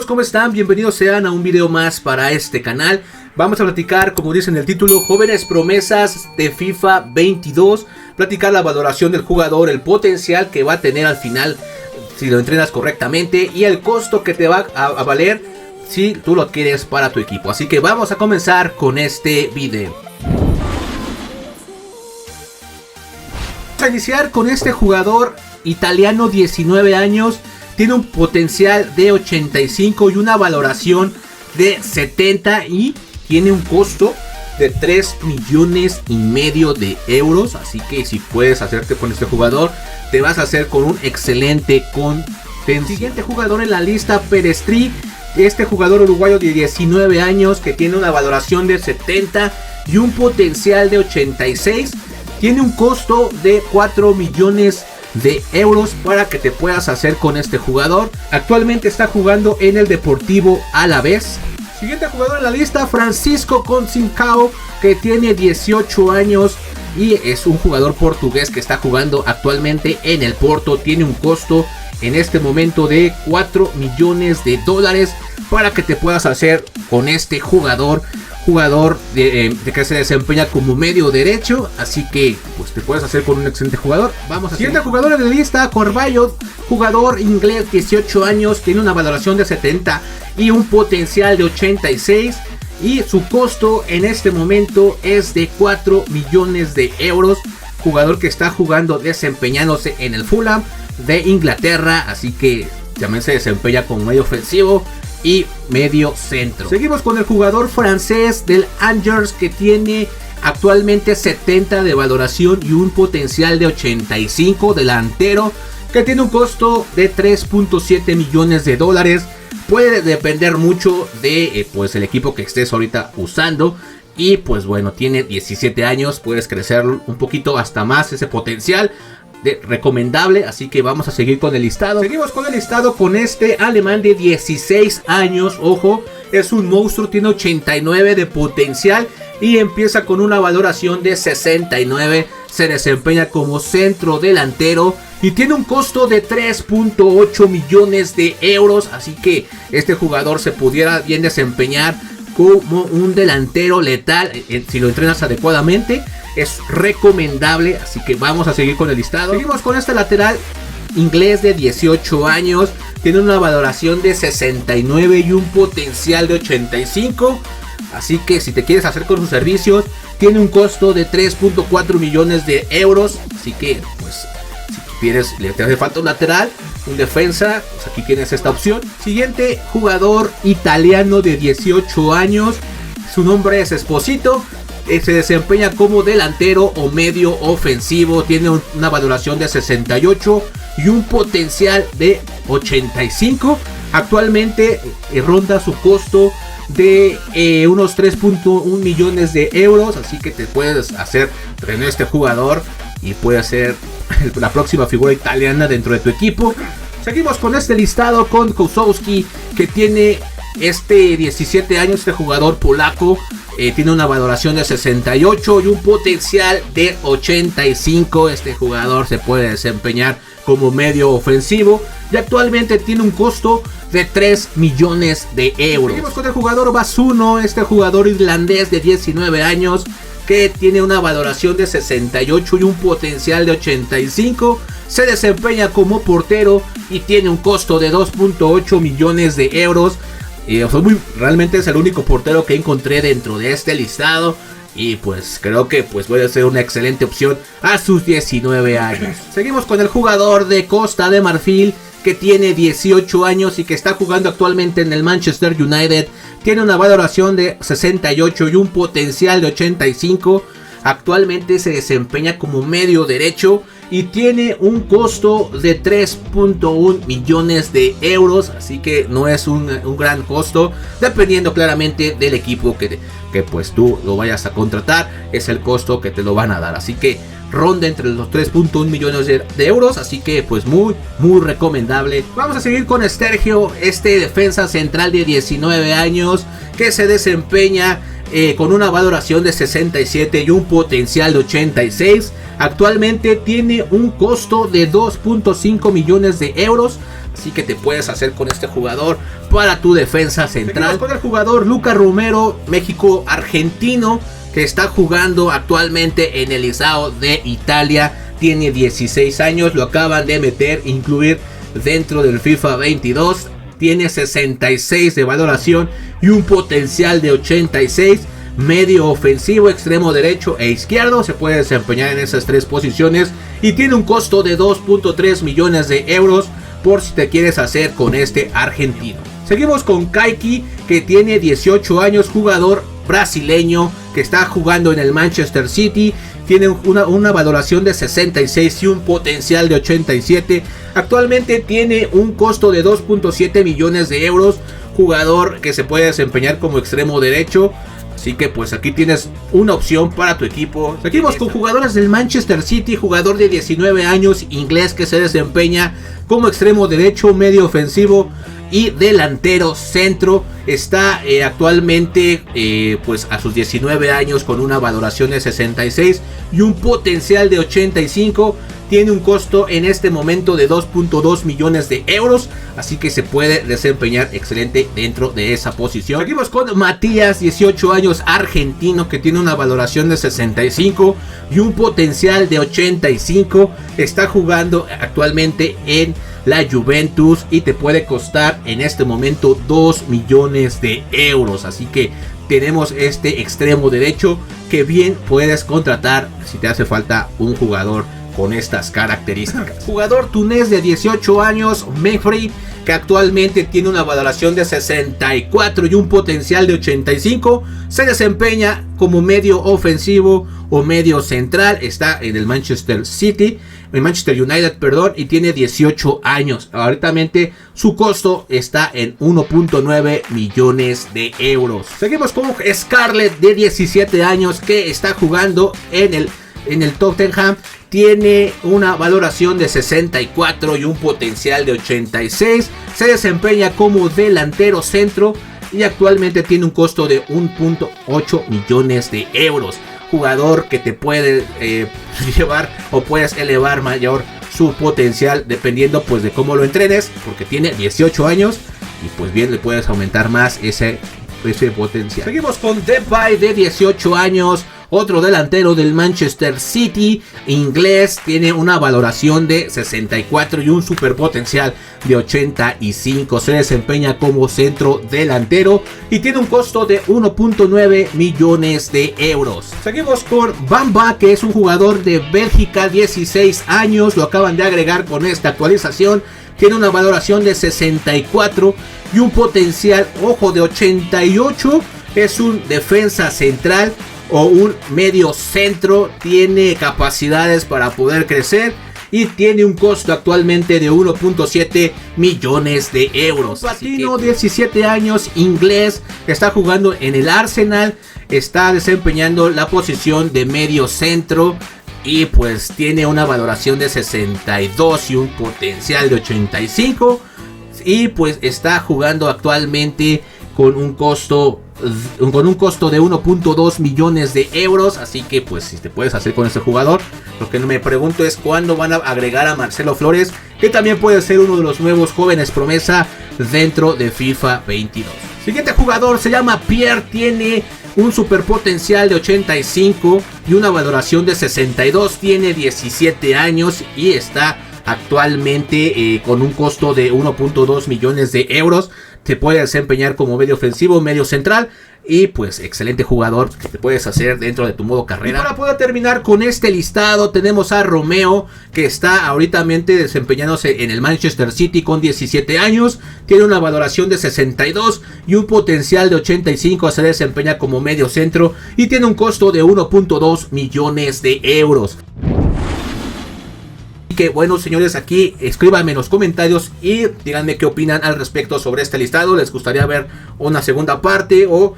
amigos, ¿cómo están? Bienvenidos sean a un video más para este canal. Vamos a platicar, como dice en el título, jóvenes promesas de FIFA 22. Platicar la valoración del jugador, el potencial que va a tener al final si lo entrenas correctamente y el costo que te va a valer si tú lo adquieres para tu equipo. Así que vamos a comenzar con este video. Vamos a iniciar con este jugador italiano, 19 años. Tiene un potencial de 85 y una valoración de 70 y tiene un costo de 3,5 millones de euros. Así que si puedes hacerte con este jugador, te vas a hacer con un excelente contenido. Siguiente jugador en la lista, Perestri. Este jugador uruguayo de 19 años que tiene una valoración de 70 y un potencial de 86. Tiene un costo de 4 millones de euros para que te puedas hacer con este jugador. Actualmente está jugando en el Deportivo Alavés. Siguiente jugador en la lista, Francisco Conceição, que tiene 18 años y es un jugador portugués que está jugando actualmente en el Porto. Tiene un costo en este momento de 4 millones de dólares para que te puedas hacer con este jugador de que se desempeña como medio derecho, así que pues te puedes hacer con un excelente jugador. Vamos a siguiente jugador en la lista, Carvalho, jugador inglés, 18 años, tiene una valoración de 70 y un potencial de 86 y su costo en este momento es de 4 millones de euros. Jugador que está jugando, desempeñándose en el Fulham de Inglaterra, así que también se desempeña como medio ofensivo y medio centro. Seguimos con el jugador francés del Angers que tiene actualmente 70 de valoración y un potencial de 85, delantero que tiene un costo de 3,7 millones de dólares. Puede depender mucho de pues el equipo que estés ahorita usando. Y pues bueno, tiene 17 años, puedes crecer un poquito hasta más ese potencial. Recomendable, así que vamos a seguir con el listado. Seguimos con el listado con este alemán de 16 años. Ojo, es un monstruo, tiene 89 de potencial y empieza con una valoración de 69. Se desempeña como centro delantero y tiene un costo de 3,8 millones de euros. Así que este jugador se pudiera bien desempeñar como un delantero letal si lo entrenas adecuadamente. Es recomendable, así que vamos a seguir con el listado. Seguimos con este lateral inglés de 18 años. Tiene una valoración de 69 y un potencial de 85. Así que si te quieres hacer con sus servicios, tiene un costo de 3,4 millones de euros. Así que pues si quieres, te hace falta un lateral, un defensa, pues aquí tienes esta opción. Siguiente jugador italiano de 18 años. Su nombre es Esposito. Se desempeña como delantero o medio ofensivo. Tiene una valoración de 68 y un potencial de 85. Actualmente ronda su costo de unos 3,1 millones de euros. Así que te puedes hacer en este jugador y puede ser la próxima figura italiana dentro de tu equipo. Seguimos con este listado con Kozłowski, que tiene 17 años, este jugador polaco. Tiene una valoración de 68 y un potencial de 85. Este jugador se puede desempeñar como medio ofensivo y actualmente tiene un costo de 3 millones de euros. Seguimos con el jugador Basuno, este jugador irlandés de 19 años que tiene una valoración de 68 y un potencial de 85. Se desempeña como portero y tiene un costo de 2,8 millones de euros. Realmente es el único portero que encontré dentro de este listado. Y pues creo que pues puede ser una excelente opción a sus 19 años. Seguimos con el jugador de Costa de Marfil que tiene 18 años y que está jugando actualmente en el Manchester United. Tiene una valoración de 68 y un potencial de 85. Actualmente se desempeña como medio derecho y tiene un costo de 3,1 millones de euros. Así que no es un gran costo, dependiendo claramente del equipo que pues tú lo vayas a contratar. Es el costo que te lo van a dar, así que ronda entre los 3,1 millones de euros. Así que pues muy recomendable. Vamos a seguir con Sergio, este defensa central de 19 años que se desempeña con una valoración de 67 y un potencial de 86. Actualmente tiene un costo de 2,5 millones de euros. Así que te puedes hacer con este jugador para tu defensa central. Seguimos con el jugador Lucas Romero, México-argentino, que está jugando actualmente en el Isao de Italia. Tiene 16 años, lo acaban de incluir dentro del FIFA 22. Tiene 66 de valoración y un potencial de 86. Medio ofensivo, extremo derecho e izquierdo. Se puede desempeñar en esas tres posiciones. Y tiene un costo de 2.3 millones de euros por si te quieres hacer con este argentino. Seguimos con Kaique, que tiene 18 años, jugador brasileño que está jugando en el Manchester City. Tiene una valoración de 66 y un potencial de 87. Actualmente tiene un costo de 2.7 millones de euros. Jugador que se puede desempeñar como extremo derecho. Así que pues aquí tienes una opción para tu equipo. Seguimos con jugadores del Manchester City. Jugador de 19 años, inglés, que se desempeña como extremo derecho, medio ofensivo y delantero centro. Está actualmente pues a sus 19 años con una valoración de 66 y un potencial de 85. Tiene un costo en este momento de 2.2 millones de euros. Así que se puede desempeñar excelente dentro de esa posición. Seguimos con Matías, 18 años, argentino, que tiene una valoración de 65 y un potencial de 85. Está jugando actualmente en la Juventus y te puede costar en este momento 2 millones de euros. Así que tenemos este extremo derecho que bien puedes contratar si te hace falta un jugador con estas características. Jugador tunés de 18 años, Mefri, que actualmente tiene una valoración de 64 y un potencial de 85. Se desempeña como medio ofensivo o medio central. Está en el Manchester United, perdón, y tiene 18 años. Ahorita su costo está en 1.9 millones de euros. Seguimos con Scarlett, de 17 años, que está jugando en el Tottenham. Tiene una valoración de 64 y un potencial de 86. Se desempeña como delantero centro y actualmente tiene un costo de 1.8 millones de euros. Jugador que te puede llevar o puedes elevar mayor su potencial dependiendo pues de cómo lo entrenes, porque tiene 18 años y pues bien le puedes aumentar más ese potencial. Seguimos con Depay, de 18 años, otro delantero del Manchester City, inglés. Tiene una valoración de 64 y un super potencial de 85. Se desempeña como centro delantero y tiene un costo de 1.9 millones de euros. Seguimos con Bamba, que es un jugador de Bélgica, 16 años. Lo acaban de agregar con esta actualización. Tiene una valoración de 64 y un potencial, ojo, de 88. Es un defensa central o un medio centro. Tiene capacidades para poder crecer y tiene un costo actualmente de 1.7 millones de euros. Patino, 17 años, inglés, está jugando en el Arsenal. Está desempeñando la posición de medio centro y pues tiene una valoración de 62 y un potencial de 85. Y pues está jugando actualmente con un costo de 1.2 millones de euros. Así que pues si te puedes hacer con este jugador. Lo que me pregunto es cuándo van a agregar a Marcelo Flores, que también puede ser uno de los nuevos jóvenes promesa dentro de FIFA 22. Siguiente jugador se llama Pierre. Tiene un super potencial de 85 y una valoración de 62. Tiene 17 años y está actualmente con un costo de 1.2 millones de euros. Te puede desempeñar como medio ofensivo, medio central. Y pues excelente jugador que te puedes hacer dentro de tu modo carrera. Y para poder terminar con este listado, tenemos a Romeo, que está ahorita desempeñándose en el Manchester City con 17 años. Tiene una valoración de 62 y un potencial de 85. Se desempeña como medio centro y tiene un costo de 1.2 millones de euros. Que bueno, señores, aquí escríbanme en los comentarios y díganme qué opinan al respecto sobre este listado. ¿Les gustaría ver una segunda parte o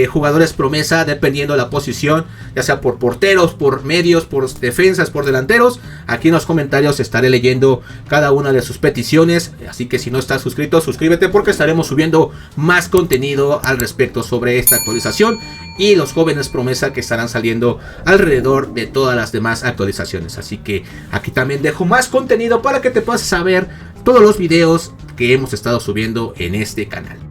jugadores promesa dependiendo de la posición, ya sea por porteros, por medios, por defensas, por delanteros? Aquí en los comentarios estaré leyendo cada una de sus peticiones, así que si no estás suscrito, suscríbete, porque estaremos subiendo más contenido al respecto sobre esta actualización y los jóvenes promesa que estarán saliendo alrededor de todas las demás actualizaciones. Así que aquí también dejo más contenido para que te puedas saber todos los videos que hemos estado subiendo en este canal.